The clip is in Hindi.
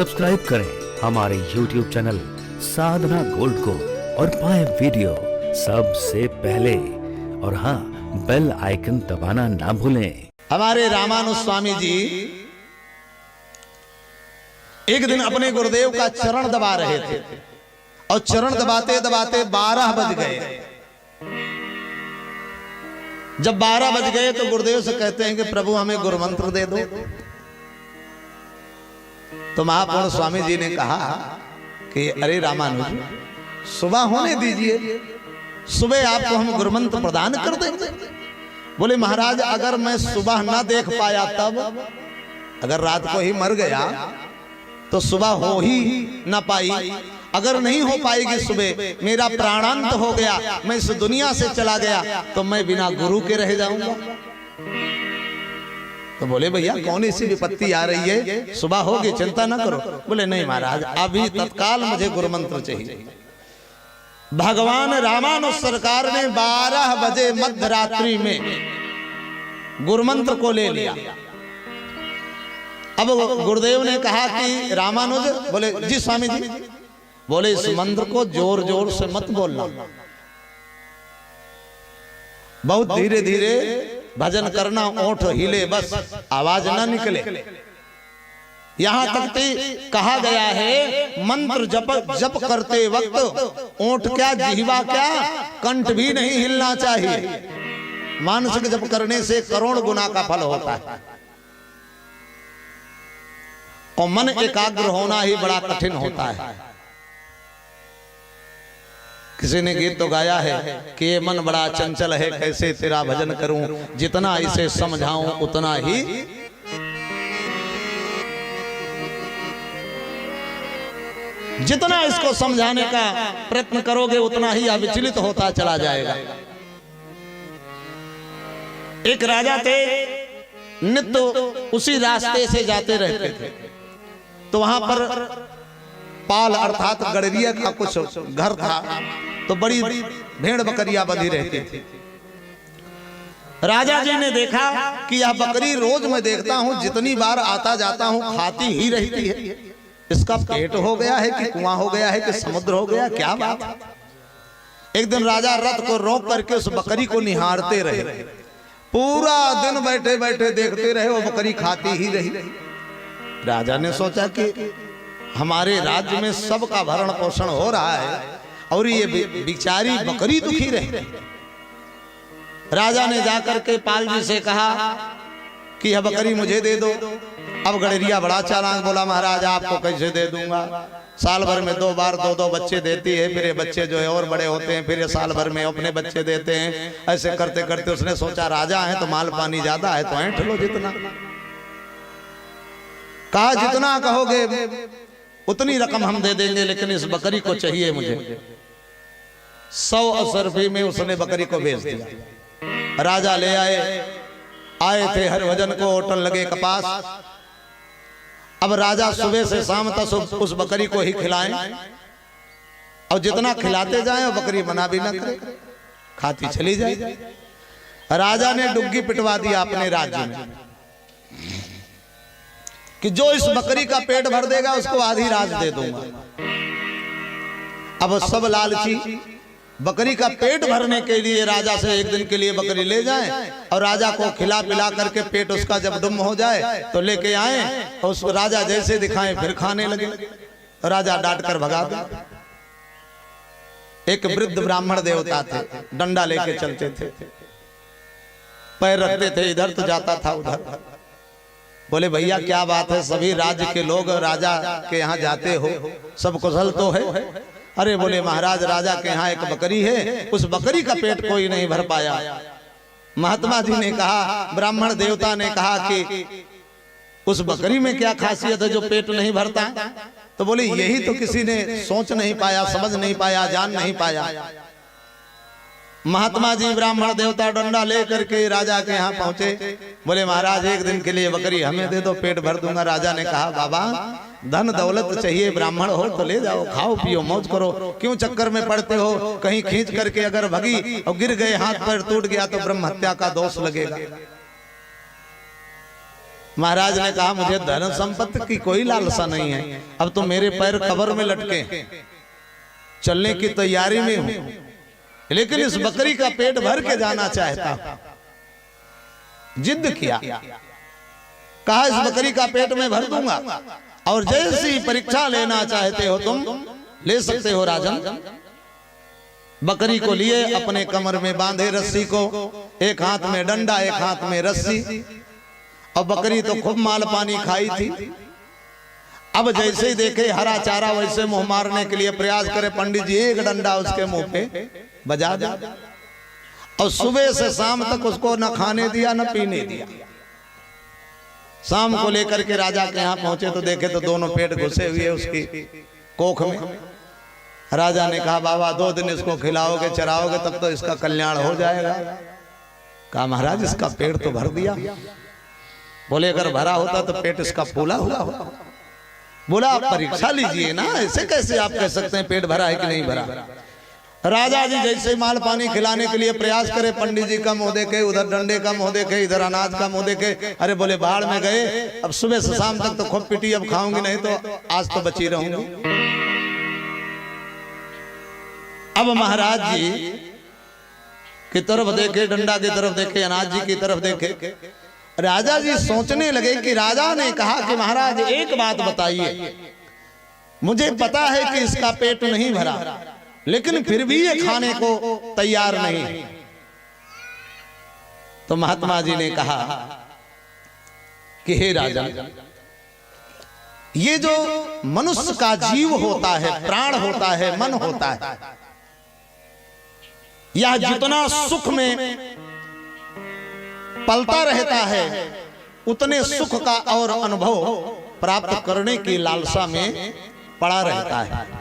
सब्सक्राइब करें हमारे YouTube चैनल साधना गोल्ड को और पाएं वीडियो सबसे पहले। और हाँ, बेल आइकन दबाना ना भूलें। हमारे रामानुज स्वामी जी एक दिन अपने गुरुदेव का चरण दबा रहे थे और चरण दबाते दबाते 12 बज गए। जब 12 बज गए तो गुरुदेव से कहते हैं कि प्रभु हमें गुरु मंत्र दे दो। तो महापूर्ण स्वामी जी ने कहा कि अरे रामानुज, सुबह होने दीजिए, सुबह आपको हम गुरु मंत्र प्रदान कर देंगे। बोले महाराज, अगर मैं सुबह ना देख पाया तब, अगर रात को ही मर गया तो सुबह हो ही ना पाई। अगर नहीं हो पाएगी सुबह, मेरा प्राणांत हो गया, मैं इस दुनिया से चला गया, तो मैं बिना गुरु के रह जाऊंगा। तो बोले भैया कौन सी विपत्ति आ रही है, सुबह होगी, चिंता ना करो। बोले नहीं महाराज, अभी तत्काल मुझे गुरु मंत्र चाहिए। भगवान रामानुज सरकार ने 12 बजे मध्य रात्रि में गुरु मंत्र को ले लिया। अब गुरुदेव ने कहा कि रामानुज, बोले जी स्वामी जी। बोले इस मंत्र को जोर जोर से मत बोलना, बहुत धीरे धीरे भजन करना, ओंठ हिले, बस आवाज ना निकले। यहां तक कहा गया है मंत्र जप करते वक्त ओंठ क्या, जिह्वा क्या, कंठ भी नहीं हिलना चाहिए। मानसिक जप करने से करोड़ गुना का फल होता है और मन एकाग्र होना ही बड़ा कठिन होता है। किसी ने गीत तो गाया है कि ये मन बड़ा चंचल है, कैसे तेरा भजन करूं, जितना इसे समझाऊं उतना ही। जितना इसको समझाने का प्रयत्न करोगे उतना ही अविचलित होता चला जाएगा। एक राजा थे, नित्य उसी रास्ते से जाते रहते थे। तो वहां पर पाल अर्थात गड़रिया का कुछ घर था, तो बड़ी भेड़ बकरियां बंधी रहती थी। राजा जी ने देखा कि यह बकरी रोज मैं देखता हूं, जितनी बार आता जाता हूं खाती ही रहती है। इसका पेट हो गया है कि कुआं हो गया है कि समुद्र हो गया, क्या बात। एक दिन राजा रथ को रोक करके उस बकरी को निहारते रहे। पूरा दिन बैठे बैठे देखते रहे, वो बकरी खाती ही रही। राजा ने सोचा कि हमारे राज्य में सबका भरण पोषण हो रहा है और ये बेचारी बकरी दुखी रही। राजा ने जाकर के पाल जी से कहा कि यह बकरी मुझे दे दो। अब गड़रिया बड़ा चालाक बोला, महाराज आपको कैसे दे दूंगा, साल भर में 2 बार 2-2 बच्चे देती है, फिर ये बच्चे जो है और बड़े होते हैं, फिर ये साल भर में अपने बच्चे देते हैं। ऐसे करते करते उसने सोचा राजा है तो माल पानी ज्यादा है, तो ऐंठ लो जितना। कहा जितना कहोगे उतनी रकम हम दे देंगे, लेकिन इस बकरी को चाहिए मुझे। 100 रुपये में उसने बकरी को बेच दिया। राजा ले आए थे हरिभजन को, होटल लगे कपास। अब राजा सुबह से शाम तक उस बकरी को ही खिलाएं और जितना खिलाते जाएं वो बकरी मना भी न करे, खाती चली जाए। राजा ने डुग्गी पिटवा दिया अपने राज्य में कि जो इस बकरी का पेट भर देगा उसको आधी राज दे दूंगा। अब सब लालची बकरी का पेट भरने के लिए राजा से एक दिन के लिए बकरी ले जाएं और राजा को खिला पिला करके पेट उसका जब डुम हो जाए तो लेके आए और उस राजा जैसे दिखाएं फिर खाने लगे। राजा डांट कर भगा दिया। एक वृद्ध ब्राह्मण देवता थे, डंडा लेके चलते थे, पैर रखते थे, इधर तो जाता था उधर। बोले भैया क्या बात है, सभी राज्य के लोग राजा के यहाँ जाते हो, सब कुशल तो है। अरे बोले महाराज, राजा के यहाँ एक बकरी है, उस बकरी का पेट कोई नहीं भर पाया। महात्मा जी ने कहा, ब्राह्मण देवता ने कहा कि उस बकरी में क्या खासियत है जो पेट नहीं भरता। तो बोले यही तो किसी ने सोच नहीं पाया, समझ नहीं पाया, जान नहीं पाया। महात्मा जी ब्राह्मण देवता डंडा लेकर के राजा के यहाँ पहुंचे। बोले महाराज एक दिन के लिए बकरी हमें दे दो, पेट भर दूंगा। राजा ने कहा बाबा धन दौलत चाहिए, ब्राह्मण हो तो ले जाओ, खाओ पियो मौज करो, क्यों चक्कर में पड़ते हो। कहीं खींच करके अगर भगी और गिर गए, हाथ पैर टूट गया तो ब्रह्म हत्या का दोष लगेगा। महाराज ने कहा मुझे धन संपत्ति की कोई लालसा नहीं है, अब तो मेरे पैर कब्र में लटके, चलने की तैयारी में हूं, लेकिन इस बकरी का पेट भर के जाना चाहता हूं। जिद किया, कहा इस बकरी का पेट में भर दूंगा और जैसी परीक्षा लेना चाहते हो तुम ले सकते हो राजन। बकरी को लिए, अपने कमर में बांधे रस्सी को, एक हाथ में डंडा एक हाथ में रस्सी, और बकरी तो खूब माल पानी खाई थी। अब जैसे ही देखे हरा चारा वैसे मुंह मारने के लिए प्रयास करे, पंडित जी एक डंडा उसके मुंह पे बजा दे, और सुबह से शाम तक उसको न खाने दिया न पीने दिया। शाम को लेकर के राजा के यहाँ पहुंचे तो देखे तो दोनों पेट घुसे हुए उसकी कोख में। राजा ने कहा बाबा 2 दिन इसको खिलाओगे चराओगे तब तो इसका कल्याण हो जाएगा। कहा महाराज इसका पेट तो भर दिया। बोले अगर भरा होता तो पेट इसका फूला हुआ होता। बोला आप परीक्षा लीजिए ना, ऐसे कैसे आप कह सकते हैं पेट भरा है कि नहीं भरा। राजा जी जैसे माल पानी खिलाने के लिए प्रयास करे, पंडित जी का मुंह देखे, उधर डंडे का मुंह देखे, इधर अनाज का मुंह देखे। अरे बोले बाढ़ में गए, अब सुबह से शाम तक तो खूब पिटी, अब खाऊंगी नहीं तो आज तो बची रहूंगी। अब महाराज जी की तरफ देखे, डंडा की तरफ देखे, अनाज जी की तरफ देखे। राजा जी सोचने लगे कि राजा ने कहा कि महाराज एक बात बताइए, मुझे पता है कि इसका पेट नहीं भरा, लेकिन फिर भी ये खाने को तैयार नहीं। तो महात्मा जी ने कहा कि हे राजन, ये जो मनुष्य का जीव होता है, प्राण होता है, मन होता है, यह जितना सुख में पलता रहता है उतने सुख का और अनुभव प्राप्त करने की लालसा में पड़ा रहता है।